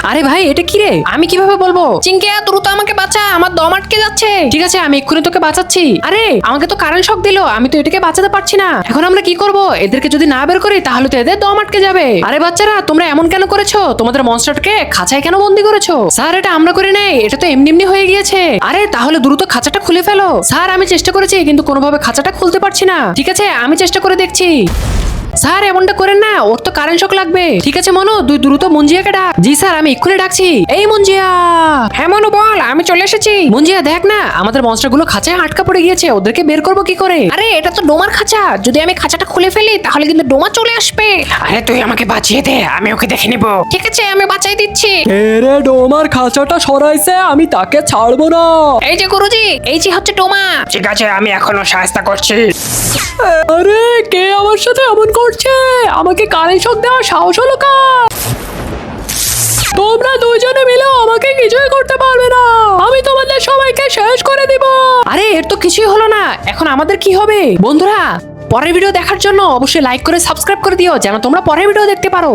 আরে ভাই এটা কি রে? আমি কিভাবে বলবো? চিঙ্কিয়া দ্রুত আমাকে বাঁচা, আমার দম আটকে যাচ্ছে। ঠিক আছে আমি এক্ষুনি তোকে বাঁচাচ্ছি। আরে আমাকে তো কারেন্ট শক দিল, আমি তো এটাকে বাঁচাতে পারছি না। এখন আমরা কি করব? এদেরকে যদি না বের করি তাহলে তো এদের দম আটকে যাবে। আরে বাচ্চারা তোমরা এমন কেন করেছো? তোমাদের মনস্টারকে খাঁচায় কেন বন্দি করেছো? স্যার এটা আমরা করে নেই, এটা তো এমনি এমনি হয়ে গিয়েছে। আরে তাহলে দ্রুত খাঁচাটা খুলে ফেলো। স্যার আমি চেষ্টা করেছি কিন্তু কোনোভাবে খাঁচাটা খুলতে পারছি না। ঠিক আছে আমি চেষ্টা করে দেখছি। স্যার এমনটা করেন না, ওর তো কারেন্ট শক লাগবে। ঠিক আছে মনু তুই দ্রুত মঞ্জিয়াকে ডাক। জি স্যার আমি এক্ষুনি ডাকছি। এই মঞ্জিয়া। হ্যাঁ মনু বল, আমি চলে এসেছি। মঞ্জিয়া দেখ না, আমাদের মনস্টার গুলো খাঁচায় আটকা পড়ে গিয়েছে, ওদেরকে বের করবো কি করে? আরে এটা তো ডোমার খাঁচা, যদি আমি খাঁচাটা খুলে ফেলি তাহলে কিন্তু ডোমা চলে আসবে। আরে তুই আমাকে বাঁচিয়ে দে, আমি ওকে দেখে নিব। ঠিক আছে আমি বাঁচাই দিচ্ছি। এরে ডোমার খাঁচাটা সরাইছে, আমি তাকে ছাড়বো না। এই যে গুরুজি, এই যে হচ্ছে ডোমা। ঠিক আছে আমি এখনো সাহায্য করছি। আরে কে আমার সাথে এমন করছে? আমাকে কারেন্ট শক দেওয়ার সাহস হলো কার? তোমরা দুইজনে মিলে আমাকে কিছুই করতে পারবে না, আমি তোমাদের সবাইকে শেষ করে দিব। আরে এর তো কিছুই হলো না, এখন আমাদের কি হবে? বন্ধুরা পরের ভিডিও দেখার জন্য অবশ্যই লাইক করে সাবস্ক্রাইব করে দিও যেন তোমরা পরের ভিডিও দেখতে পারো।